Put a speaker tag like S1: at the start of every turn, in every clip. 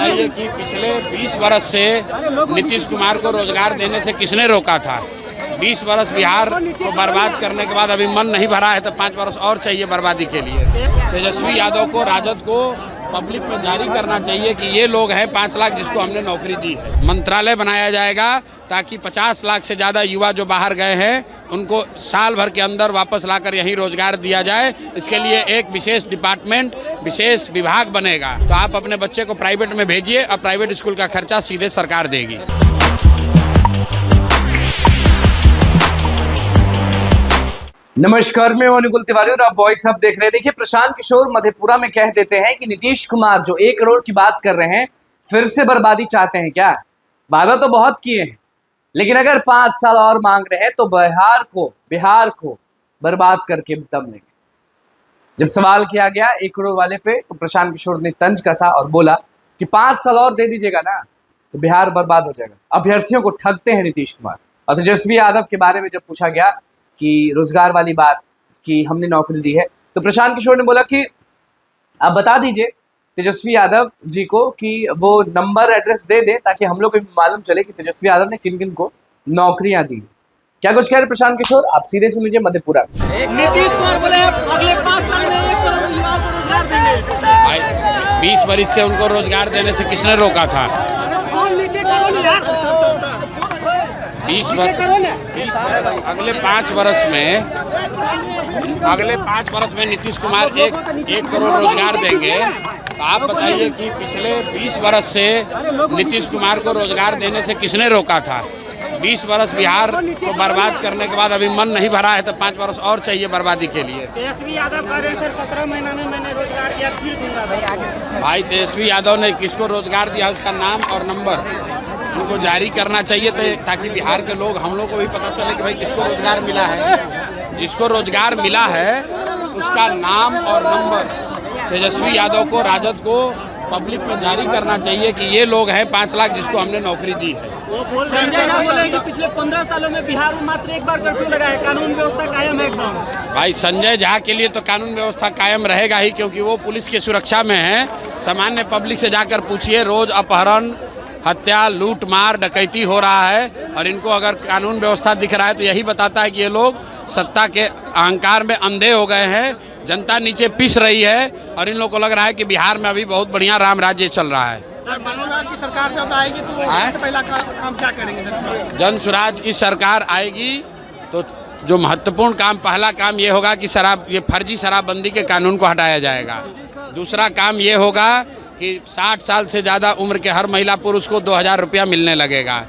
S1: बताइए कि पिछले 20 वर्ष से नीतीश कुमार को रोजगार देने से किसने रोका था? 20 वर्ष बिहार को बर्बाद करने के बाद अभी मन नहीं भरा है तो 5 वर्ष और चाहिए बर्बादी के लिए। तेजस्वी यादव को, राजद को पब्लिक में जारी करना चाहिए कि ये लोग हैं 5 लाख जिसको हमने नौकरी दी है। मंत्रालय बनाया जाएगा ताकि 50 लाख से ज़्यादा युवा जो बाहर गए हैं उनको साल भर के अंदर वापस लाकर यहीं रोजगार दिया जाए। इसके लिए एक विशेष डिपार्टमेंट, विशेष विभाग बनेगा। तो आप अपने बच्चे को प्राइवेट में भेजिए और प्राइवेट स्कूल का खर्चा सीधे सरकार देगी।
S2: नमस्कार, मैं अनुकूल तिवारी और आप वॉइस हब देख रहे हैं। देखिए, प्रशांत किशोर मधेपुरा में कह देते हैं कि नीतीश कुमार जो 1 करोड़ की बात कर रहे हैं, फिर से बर्बादी चाहते हैं क्या? वादा तो बहुत किए हैं, लेकिन अगर 5 साल और मांग रहे हैं तो बिहार को बर्बाद करके दम लेंगे। जब सवाल किया गया 1 करोड़ वाले पे, तो प्रशांत किशोर ने तंज कसा और बोला कि 5 साल और दे दीजिएगा ना तो बिहार बर्बाद हो जाएगा। अभ्यर्थियों को ठगते हैं नीतीश कुमार। और तेजस्वी यादव के बारे में जब पूछा गया कि रोजगार वाली बात कि हमने नौकरी दी है, तो प्रशांत किशोर ने बोला कि आप बता दीजिए तेजस्वी यादव जी को कि वो नंबर एड्रेस दे दे ताकि हम लोग को भी मालूम चले कि तेजस्वी यादव ने किन किन को नौकरियां दी। क्या कुछ कह रहे प्रशांत किशोर, आप सीधे सुन लीजिए मधेपुरा।
S3: नीतीश कुमार बोले अगले 5 साल में 1 करोड़ युवाओं को रोजगार देंगे।
S1: 20 वर्ष से उनको रोजगार देने से किसने रोका था? 20 वर्ष अगले 5 वर्ष में नीतीश कुमार 1 करोड़ रोजगार देंगे। तो आप बताइए कि पिछले 20 वर्ष से नीतीश कुमार को रोजगार देने से किसने रोका था? 20 वर्ष बिहार को बर्बाद करने के बाद अभी मन नहीं भरा है तो 5 वर्ष और चाहिए बर्बादी के लिए।
S3: तेजस्वी यादव कह रहे सर 17 महीना में मैंने रोजगार दिया, फिर दूंगा।
S1: भाई, तेजस्वी यादव ने किसको रोजगार दिया उसका नाम और नंबर उनको जारी करना चाहिए ताकि बिहार के लोग, हम लोग को भी पता चले कि भाई किसको रोजगार मिला है। जिसको रोजगार मिला है उसका नाम और नंबर तेजस्वी यादव को, राजद को पब्लिक में जारी करना चाहिए कि ये लोग हैं 5 लाख जिसको हमने नौकरी दी है।
S3: संजय झा बोले कि पिछले 15 सालों में बिहार में मात्र 1 बार कर्फ्यू लगा है, कानून व्यवस्था कायम है एकदम।
S1: भाई, संजय झा के लिए तो कानून व्यवस्था कायम रहेगा ही, क्योंकि वो पुलिस की सुरक्षा में है। सामान्य पब्लिक से जाकर पूछिए, रोज अपहरण, हत्या, लूट मार, डकैती हो रहा है। और इनको अगर कानून व्यवस्था दिख रहा है तो यही बताता है कि ये लोग सत्ता के अहंकार में अंधे हो गए हैं। जनता नीचे पिस रही है और इन लोगों को लग रहा है कि बिहार में अभी बहुत बढ़िया राम राज्य चल रहा है।
S3: सर, मनोज की सरकार जब आएगी तो सबसे पहला काम क्या करेंगे?
S1: जन स्वराज की सरकार आएगी तो जो महत्वपूर्ण काम, पहला काम ये होगा कि ये फर्जी शराबबंदी के कानून को हटाया जाएगा। दूसरा काम ये होगा कि 60 साल से ज़्यादा उम्र के हर महिला पुरुष को 2000 रुपया मिलने लगेगा।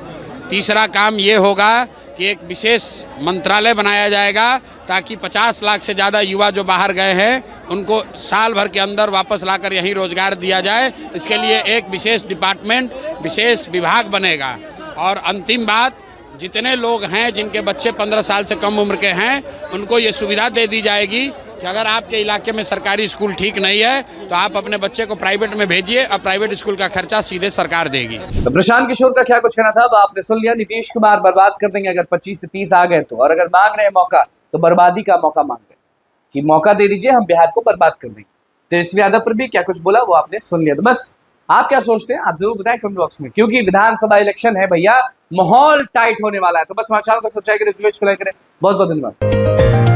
S1: तीसरा काम ये होगा कि एक विशेष मंत्रालय बनाया जाएगा ताकि 50 लाख से ज़्यादा युवा जो बाहर गए हैं उनको साल भर के अंदर वापस लाकर यहीं रोजगार दिया जाए। इसके लिए एक विशेष डिपार्टमेंट, विशेष विभाग बनेगा। और अंतिम बात, जितने लोग हैं जिनके बच्चे 15 साल से कम उम्र के हैं उनको ये सुविधा दे दी जाएगी कि अगर आपके इलाके में सरकारी स्कूल ठीक नहीं है तो आप अपने बच्चे को प्राइवेट में भेजिए और प्राइवेट स्कूल का खर्चा सीधे सरकार देगी।
S2: तो प्रशांत किशोर का क्या कुछ कहना था आपने सुन लिया। नीतीश कुमार बर्बाद कर देंगे अगर 25 से 30 आ गए तो, और अगर मांग रहे हैं मौका तो बर्बादी का मौका मांग रहे हैं कि मौका दे दीजिए, हम बिहार को बर्बाद कर देंगे। तेजस्वी यादव पर भी क्या कुछ बोला वो आपने सुन लिया। तो बस आप क्या सोचते हैं आप जरूर बताएं कमेंट बॉक्स में, क्योंकि विधानसभा इलेक्शन है भैया, माहौल टाइट होने वाला है। तो बस हमारे चैनल को सब्सक्राइब करें, करें। बहुत बहुत धन्यवाद।